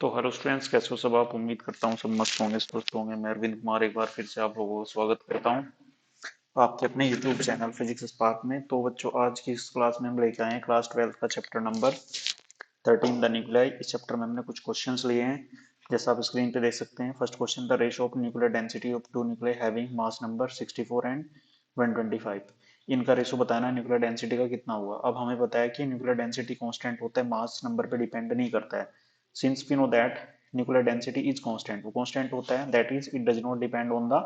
तो hello students, कैसे हो सब आप। उम्मीद करता हूँ सब मस्त होंगे, स्वस्थ होंगे। मैं अरविंद कुमार एक बार फिर से आप लोगों को स्वागत करता हूँ आपके अपने यूट्यूब चैनल फिजिक्स स्पार्क में। तो बच्चों, आज की इस क्लास में हम लेके आए हैं क्लास 12 का चैप्टर नंबर 13 द न्यूक्लियाई। इस चैप्टर में हमने कुछ क्वेश्चंस लिए हैं, जैसा आप स्क्रीन पे देख सकते हैं। First question, the ratio of nuclear density of two nuclei having mass number 64 and 125। इनका रेशियो बताना है न्यूक्लियर डेंसिटी का कितना हुआ। अब हमें पता है कि न्यूक्लियर डेंसिटी कांस्टेंट होता है, मास नंबर पे डिपेंड नहीं करता है। Since we know that nuclear density is constant, वो कांस्टेंट होता है, that is it does not depend on the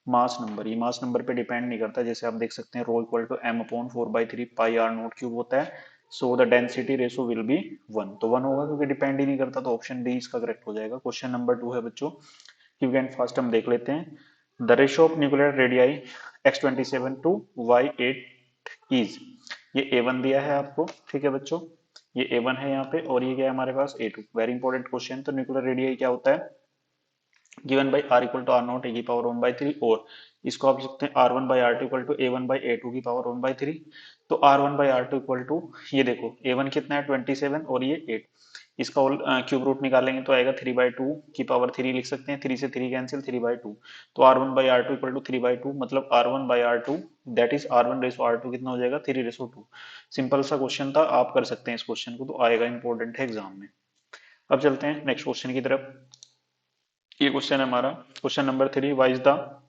mass number. ये मास नंबर पे डिपेंड नहीं करता। जैसे आप देख सकते हैं rho equal to m upon 4/3 pi are naught cube होता है। So the density ratio will be 1, तो 1 होगा क्योंकि डिपेंड ही नहीं करता। तो ऑप्शन डी इसका करेक्ट हो जाएगा। क्वेश्चन नंबर 2 है बच्चों, क्विक एंड फास्ट हम देख लेते हैं। The ratio of nuclear radii X27 to Y8 is, ये A1 दिया है आपको, ठीक है बच्चों, ये A1 है यहाँ पे, और ये क्या है हमारे पास A2। Very important question. तो न्यूक्लियर रेडियाई क्या होता है, given by R equal to R naught A की पावर 1/3, और इसको आप लिखते हैं R one by R two equal to A one by A two की पावर 1/3। तो R one by R two equal to, ये देखो ए वन कितना है 27 और ये 8, इसका क्यूब रूट निकालेंगे तो आएगा 3/2 की पावर 3 लिख सकते हैं। 3 से 3 कैंसिल, 3/2। तो R one by R two equal to 3/2, मतलब R one by R two that is R one ratio R two कितना हो जाएगा 3/2। सिंपल सा क्वेश्चन था, आप कर सकते हैं इस क्वेश्चन को, तो आएगा इंपॉर्टेंट है एग्जाम में। अब चलते हैं नेक्स्ट क्वेश्चन की तरफ। ये क्वेश्चन है हमारा, question number 3, why is the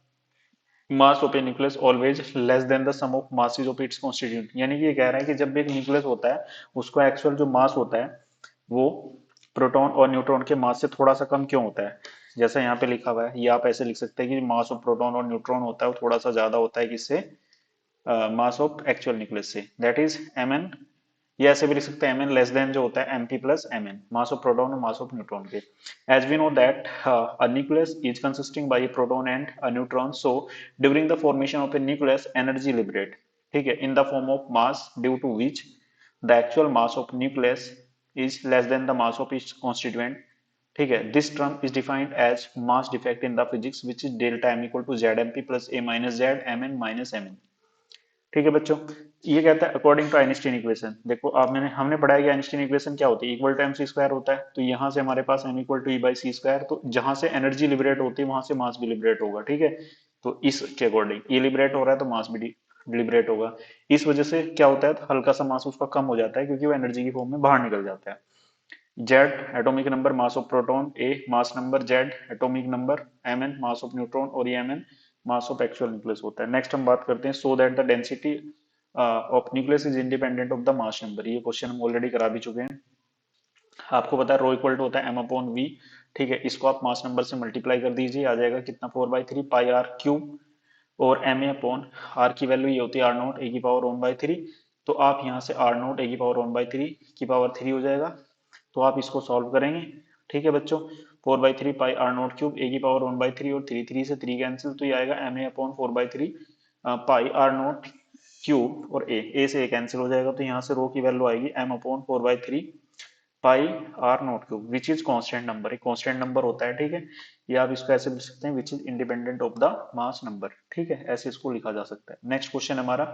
mass of a nucleus always less than the sum of masses of its constituent. यानी कि ये कह रहा है कि जब भी एक न्यूक्लियस होता है, उसका एक्चुअल जो मास होता है वो प्रोटॉन और न्यूट्रॉन के मास से थोड़ा सा कम क्यों होता है। जैसा यहाँ पे लिखा हुआ है, ये आप ऐसे लिख सकते हैं कि मास ऑफ प्रोटॉन और न्यूट्रॉन होता है वो थोड़ा सा ज्यादा होता है किससे, मास ऑफ एक्चुअल न्यूक्लियस से, दैट इज एम एन। ये ऐसे भी लिख सकते हैं एम एन लेस देन जो होता है M P plus M N, mass of proton और मास ऑफ न्यूट्रॉन के। As we know that a nucleus is consisting by proton and a neutron, so during the formation of a nucleus energy liberate, ठीक है, in the form of mass due to which the actual mass of nucleus is less than the mass of its constituent, ठीक है। This term is defined as mass defect in the physics which is delta M equal to Z M P plus A minus Z M N minus M N, ठीक है बच्चों। ये कहता है according to Einstein equation. देखो आप, हमने पढ़ा है कि आइंस्टीन इक्वेशन क्या होती है, equal to m c square होता है। तो यहाँ से हमारे पास m equal to E by c square, तो जहां से एनर्जी लिबरेट होती है वहां से मास भी लिबरेट होगा, ठीक है। तो इसके अकॉर्डिंग ये लिबरेट हो रहा है तो मास भी लिबरेट होगा। इस वजह से क्या होता है, तो हल्का सा मास उसका कम हो जाता है क्योंकि वो एनर्जी की फॉर्म में बाहर निकल जाता है। Z atomic number mass of proton, A mass number, Z atomic number, M N mass of neutron, और ये M N mass of actual nucleus होता है। नेक्स्ट हम बात करते हैं, so that the density of nucleus is independent of the mass number. ये question हम ऑलरेडी करा भी चुके हैं। आपको पता है रो इक्वल टू होता है एम अपॉन वी, ठीक है। इसको आप मास नंबर से मल्टीप्लाई कर दीजिए, आ जाएगा कितना 4/3 पाई आर क्यूब, और एम ए अपॉन आर की वैल्यू ये होती है आर नोट ए की पावर 1/3। तो आप यहाँ से आर नोट ए की पावर 1/3 की पावर 3 हो जाएगा। तो आप इसको सॉल्व करेंगे, ठीक है बच्चों। 4/3 पाई आर नोट क्यूब ए की पावर 1/3 और 3 से 3 कैंसिल, तो ये आएगा M A upon 4/3 pi are naught cube, और ए से ए कैंसिल हो जाएगा। तो यहाँ से रो की वैल्यू आएगी M upon 4/3 pi are naught cube, which is constant number, एक कॉन्स्टेंट नंबर होता है, ठीक है। या आप इसको ऐसे लिख सकते हैं which is independent of the mass number, ठीक है, ऐसे इसको लिखा जा सकता है। नेक्स्ट क्वेश्चन हमारा,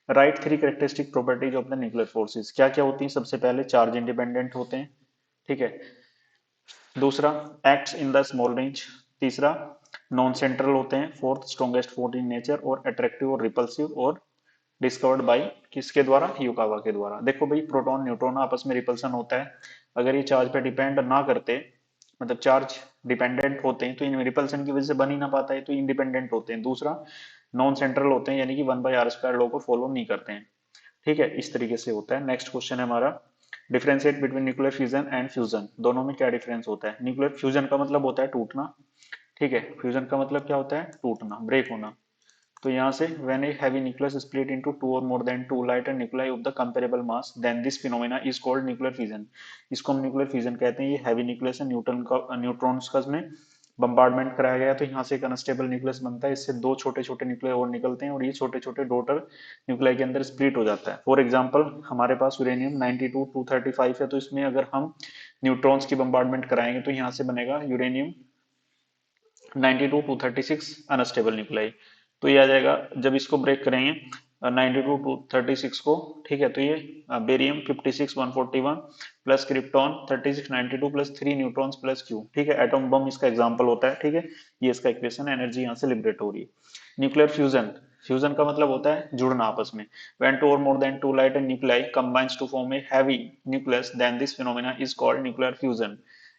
right 3 characteristic properties of the nuclear forces. क्या क्या होती है, सबसे पहले चार्ज इंडिपेंडेंट होते हैं, ठीक है। दूसरा, acts in the small range. तीसरा, नॉन सेंट्रल होते हैं। Fourth, strongest force in nature, और अट्रैक्टिव और रिपल्सिव, और डिस्कवर्ड बाई किसके द्वारा, युकावा के द्वारा। देखो भाई, प्रोटॉन न्यूट्रॉन आपस में रिपल्सन होता है। अगर ये चार्ज पे डिपेंड ना करते, मतलब चार्ज डिपेंडेंट होते हैं, तो इन रिपल्सन की वजह से बन ही ना पाता है, तो इंडिपेंडेंट होते हैं। दूसरा, नॉन सेंट्रल होते हैं, यानी कि 1/r² लॉ को फॉलो नहीं करते हैं, ठीक है, इस तरीके से होता है। नेक्स्ट क्वेश्चन है हमारा, differentiate between nuclear fusion and fusion, दोनों में क्या डिफरेंस होता है। न्यूक्लियर फ्यूजन का मतलब होता है टूटना, ठीक है। फ्यूजन का मतलब क्या होता है, टूटना, ब्रेक होना। तो यहाँ से when a heavy nucleus is split into two or more than two lighter nuclei of the comparable mass, then this phenomena is called nuclear fission। इसको हम न्यूक्लियर फिजन कहते हैं। ये हैवी न्यूक्लियस है, न्यूट्रॉन्स का इसमें बम्बार्डमेंट कराया गया, तो यहाँ से एक अनस्टेबल न्यूक्लियस बनता है, इससे दो छोटे छोटे न्यूक्लियर और निकलते हैं, और ये छोटे छोटे डॉटर न्यूक्लियर के अंदर स्प्लिट हो जाता है। फॉर एग्जाम्पल, हमारे पास यूरेनियम 92 235 है, तो इसमें अगर हम न्यूट्रॉन्स की बम्बार्डमेंट कराएंगे तो यहाँ से बनेगा यूरेनियम 92 236 अनस्टेबल न्यूक्लियाई। तो ये आ जाएगा, जब इसको ब्रेक करेंगे 92 टू 36 को, ठीक है। तो ये barium 56 141 plus krypton 36 92 plus 3 neutrons plus Q, ठीक है। एटॉम बम इसका एग्जांपल होता है, ठीक है। ये इसका इक्वेशन, एनर्जी यहाँ से लिबरेट हो रही है। न्यूक्लियर फ्यूजन, फ्यूजन का मतलब होता है जुड़ना आपस में। when two or more than two light and nuclei combines to form a heavy nucleus, then this phenomena is called nuclear fusion.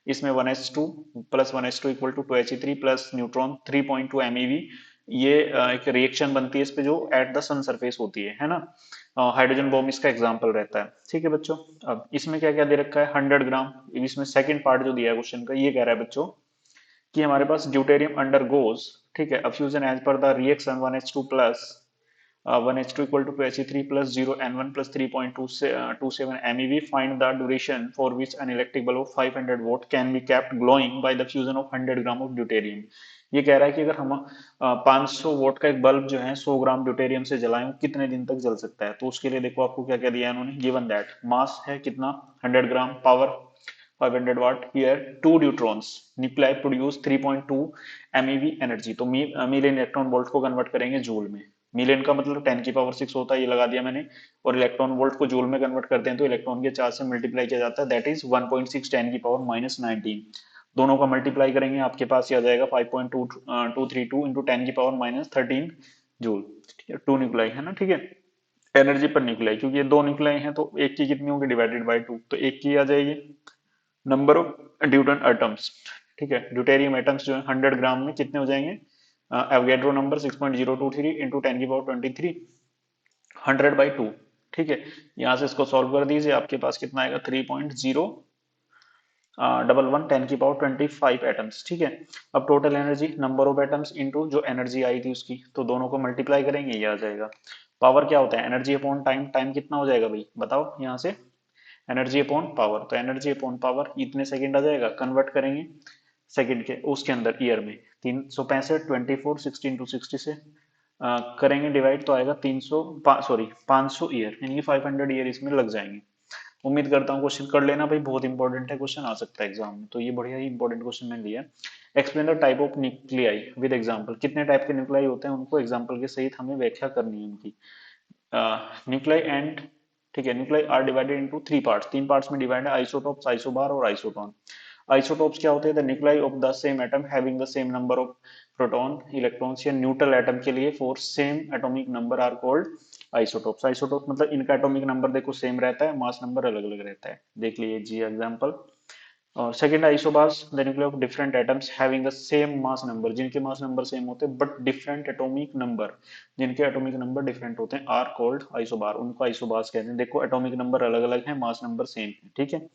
इसमें 1s2 plus 1s2 equal to 2he3 plus neutron 3.2 MeV, ये एक reaction बनती है इस पे जो at the sun surface होती है ना। हाइड्रोजन बॉम्ब इसका एग्जांपल रहता है, ठीक है बच्चों। अब इसमें क्या क्या दे रखा है, 100 ग्राम। इसमें सेकंड पार्ट जो दिया है क्वेश्चन का, ये कह रहा है बच्चों कि हमारे पास ड्यूटेरियम अंडरगोज, ठीक है, fusion as per the reaction 1h2 plus 1h2 equal to 2he3 plus 0 n1 plus 3.27 MeV. Find the duration for which an electric bulb of 500 watt can be kept glowing by the fusion of 100 gram of deuterium. ये कह रहा है कि अगर हम 500 vote का एक bulb जो है 100 ग्राम ड्यूटेरियम से जलाएं, वो कितने दिन तक जल सकता है। तो उसके लिए देखो आपको क्या क्या दिया है इन्होंने, गिवन दैट मास है कितना 100 ग्राम, power 500 watt, here 2 neutrons, nuclei produce 3.2 MeV energy. तो मिलियन इलेक्ट्रॉन वोल्ट को कन्वर्ट करेंगे जूल में। मिलियन का मतलब 10 की पावर 6 होता है, ये लगा दिया मैंने। और इलेक्ट्रॉन वोल्ट को जूल में कन्वर्ट करते हैं तो इलेक्ट्रॉन के चार्ज से मल्टीप्लाई किया जाता है, दैट इज 1.6 10 की पावर -19। दोनों का मल्टीप्लाई करेंगे आपके पास ये आ जाएगा 5.232 इंटू 10 की पावर -13 जूल, ठीक है। 2 न्यूक्लियाई है ना, ठीक है। एनर्जी पर न्यूक्लियाई, क्योंकि ये 2 न्यूक्लियाई हैं तो एक की कितनी होगी, डिवाइडेड बाई 2, तो एक की आ जाएगी। नंबर ऑफ ड्यूटन एटम्स, ठीक है, ड्यूटेरियम एटम्स जो है 100 ग्राम में कितने हो जाएंगे, एवोगैड्रो नंबर 6.023 इंटू 10 की पावर 23, 100/2, ठीक है। यहां से इसको सॉल्व कर दीजिए, आपके पास कितना आएगा 3.011 10 की पावर 25 एटम्स, ठीक है। अब total energy number of atoms into जो एनर्जी आई थी उसकी, तो दोनों को मल्टीप्लाई करेंगे, ये आ जाएगा। पावर क्या होता है, एनर्जी अपॉन टाइम, टाइम कितना हो जाएगा भाई बताओ यहाँ से, एनर्जी अपॉन पावर, तो एनर्जी अपॉन पावर इतने सेकंड आ जाएगा, कन्वर्ट करेंगे सेकंड के उसके अंदर ईयर में, 365 24 16 टू 60 से करेंगे डिवाइड, तो आएगा 300 सॉरी 500 ईयर, यानी कि 500 ईयर इसमें लग जाएंगे। उम्मीद करता हूँ क्वेश्चन कर लेना भाई, बहुत इंपॉर्टेंट है, क्वेश्चन आ सकता है एग्जाम में, तो ये बढ़िया ही इंपॉर्टेंट क्वेश्चन मैंने लिया। Explain the type of nuclei with example, कितने टाइप के न्यूक्लियाई होते हैं उनको एग्जांपल के सहित हमें व्याख्या करनी है उनकी। न्यूक्लियाई एंड, ठीक है, nuclei are divided into 3 parts, 3 parts में डिवाइड है, आइसोटोप्स, आइसोबार और आइसोटोन। आइसोटोप्स क्या होते हैं, the nuclei of the same atom having the same number of proton electrons, या न्यूट्रल एटम के लिए for same atomic number are called isotopes. Isotope मतलब इनका एटॉमिक नंबर देखो सेम रहता है, मास नंबर अलग अलग रहता है, देख लीजिए एग्जांपल। और second isobars, the nuclear of different atoms having the same mass number, जिनके मास नंबर सेम होते हैं बट डिफरेंट एटॉमिक नंबर, जिनके एटॉमिक नंबर डिफरेंट होते हैं, आर कॉल्ड आइसोबार, उनको आइसोबार्स कहते हैं। देखो एटॉमिक नंबर अलग अलग है, मास नंबर सेम है, ठीक है।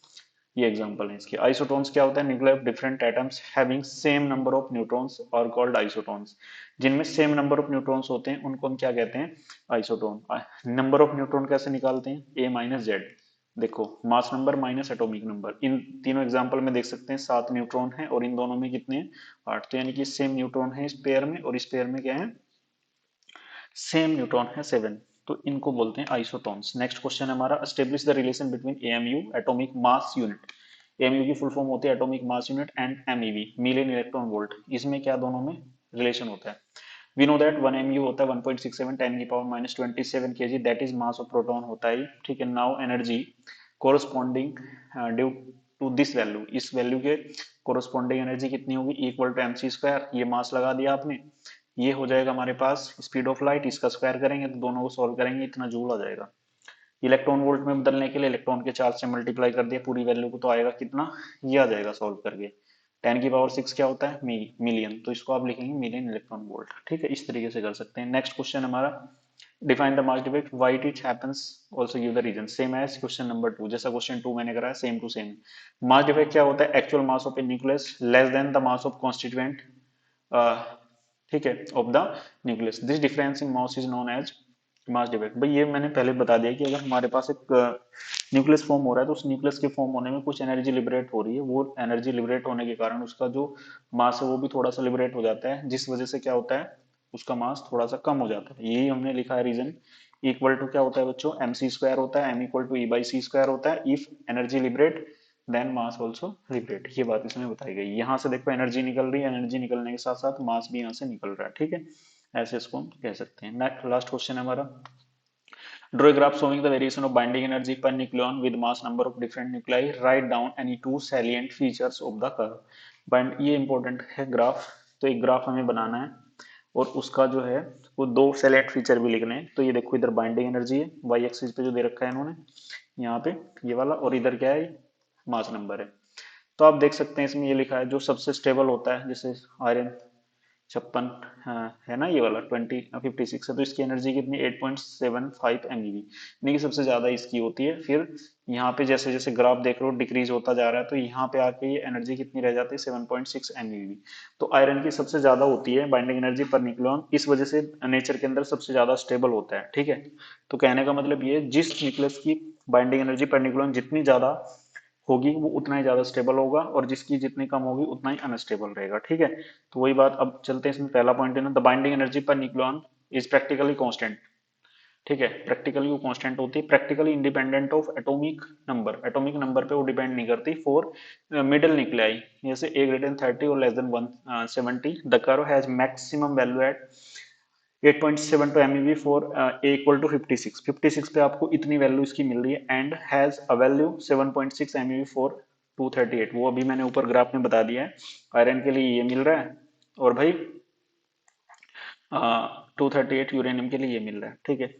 ये एग्जांपल है इसके। आइसोटोन्स क्या होता है, nuclear of different atoms having same number of neutrons और कॉल्ड आइसोटोन्स, जिनमें सेम नंबर ऑफ न्यूट्रॉन्स होते हैं उनको हम क्या कहते हैं, आइसोटोन। नंबर ऑफ न्यूट्रॉन कैसे निकालते हैं, A-Z, देखो mass number minus atomic number, इन तीनों एग्जांपल में देख सकते हैं 7 न्यूट्रॉन है और इन दोनों में कितने हैं 8, तो यानी कि सेम न्यूट्रॉन है इस पेयर में और इस पेयर में क्या है, सेम न्यूट्रॉन है 7, तो इनको बोलते हैं आइसोटोन्स। नेक्स्ट क्वेश्चन हमारा, establish the relation between AMU atomic mass unit, AMU की फुल फॉर्म होती है atomic mass unit, and MeV million electron volt, इसमें क्या दोनों में रिलेशन होता है। वी नो दैट 1 MU होता है 1.67 10 की power -27 kg, that is mass of proton होता है, ठीक है। Now energy corresponding due to this value, इस वैल्यू के कोरस्पॉन्डिंग एनर्जी कितनी होगी, इक्वल टू mc², ये मास लगा दिया आपने, ये हो जाएगा हमारे पास स्पीड ऑफ लाइट, इसका स्क्वायर करेंगे तो दोनों को सॉल्व करेंगे, इतना जूल आ जाएगा। इलेक्ट्रॉन वोल्ट में बदलने के लिए इलेक्ट्रॉन के चार्ज से मल्टीप्लाई कर दिया पूरी वैल्यू को, तो आएगा कितना, ये आ जाएगा सॉल्व करके। 10 की पावर 6 क्या होता है, मिलियन, तो इसको आप लिखेंगे मिलियन इलेक्ट्रॉन वोल्ट, ठीक है। इस तरीके से कर सकते हैं। नेक्स्ट क्वेश्चन हमारा, define the mass defect why it happens, also give the reason, same as question number 2, जैसा क्वेश्चन 2 मैंने कराया same to same. Mass defect क्या होता है, actual mass of a nucleus less than the mass of constituent, ठीक है, of the nucleus, this difference in mass is known as mass defect. भाई ये मैंने पहले बता दिया कि अगर हमारे पास एक न्यूक्लियस फॉर्म हो रहा है तो उस न्यूक्लियस के फॉर्म होने में कुछ एनर्जी लिबरेट हो रही है, वो एनर्जी लिबरेट होने के कारण उसका जो मास है वो भी थोड़ा सा लिबरेट हो जाता है, जिस वजह से क्या होता है, उसका मास थोड़ा सा कम हो जाता है, यही हमने लिखा है रीजन। इक्वल टू क्या होता है बच्चों, mc² होता है, m=e/c² होता है, if energy liberate then mass also liberate, ये बात इसमें बताई गई। यहाँ से देखो एनर्जी निकल रही है, एनर्जी निकलने के साथ साथ मास भी यहाँ से निकल रहा है, ठीक है, ऐसे इसको हम कह सकते हैं। नेक्स्ट लास्ट क्वेश्चन है हमारा, Draw a graph showing the variation of binding energy per nucleon with mass number of different nuclei. Write down any two salient features of the curve. Bind ये इंपॉर्टेंट है graph, तो एक graph हमें बनाना है और उसका जो है वो दो सेलेक्ट फीचर भी लिखने हैं। तो ये देखो इधर बाइंडिंग एनर्जी है वाई एक्सिस पे जो दे रखा है इन्होंने यहाँ पे ये वाला, और इधर क्या है मास नंबर है। तो आप देख सकते हैं इसमें ये लिखा है जो सबसे स्टेबल होता है जैसे आयरन 56, हाँ, है ना ये वाला 56 है, तो इसकी एनर्जी कितनी 8.75 MeV, यानी कि सबसे ज्यादा इसकी होती है। फिर यहाँ पे जैसे जैसे ग्राफ देख रहे हो डिक्रीज होता जा रहा है, तो यहाँ पे आके ये एनर्जी कितनी रह जाती है 7.6 MeV। तो आयरन की सबसे ज्यादा होती है बाइंडिंग एनर्जी पर न्यूक्लियन, इस वजह से नेचर के अंदर सबसे ज्यादा स्टेबल होता है। ठीक है, तो कहने का मतलब ये जिस न्यूक्लियस की बाइंडिंग एनर्जी पर न्यूक्लियन जितनी ज्यादा होगी वो उतना ही ज्यादा स्टेबल होगा, और जिसकी जितनी कम होगी उतना ही अनस्टेबल रहेगा। ठीक है, तो वही बात अब चलते हैं इसमें। पहला पॉइंट है ना, the binding energy per nucleon is practically constant. ठीक है, प्रैक्टिकली वो कांस्टेंट होती है, practically independent of atomic number, atomic number पे वो डिपेंड नहीं करती। फॉर मिडिल न्यूक्लियाई जैसे ए ग्रेटर देन 30 और less than 170, the curve has maximum value at 8.72 MeV for A equal to 56, 56 पे आपको इतनी वैल्यू इसकी मिल रही है, and has a value 7.6 MeV for 238, वो अभी मैंने ऊपर ग्राफ में बता दिया है। आयरन के लिए ये मिल रहा है, और भाई 238 यूरेनियम के लिए ये मिल रहा है। ठीक है,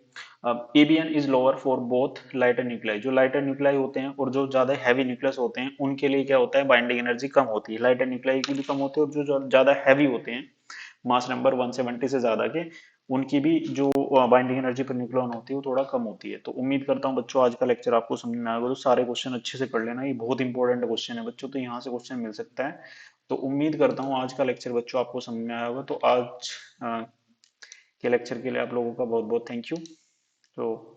अब ABN is lower for both lighter nuclei, जो लाइटर न्यूक्लियाई होते हैं और जो ज्यादा हैवी न्यूक्लियस होते हैं उनके लिए क्या होता है बाइंडिंग एनर्जी कम होती है, लाइटर न्यूक्लियाई की भी कम होती है, और जो ज्यादा हैवी होते हैं मास नंबर 170 से ज्यादा के, उनकी भी जो बाइंडिंग एनर्जी पर न्यूक्लियन होती है वो थोड़ा कम होती है। तो उम्मीद करता हूँ बच्चों आज का लेक्चर आपको समझ में आएगा, तो सारे क्वेश्चन अच्छे से पढ़ लेना, ये बहुत इंपॉर्टेंट क्वेश्चन है बच्चों, तो यहाँ से क्वेश्चन मिल सकता है। तो उम्मीद करता हूँ आज का लेक्चर बच्चों आपको समझ में आया होगा। तो आज के लेक्चर के लिए आप लोगों का बहुत बहुत थैंक यू। तो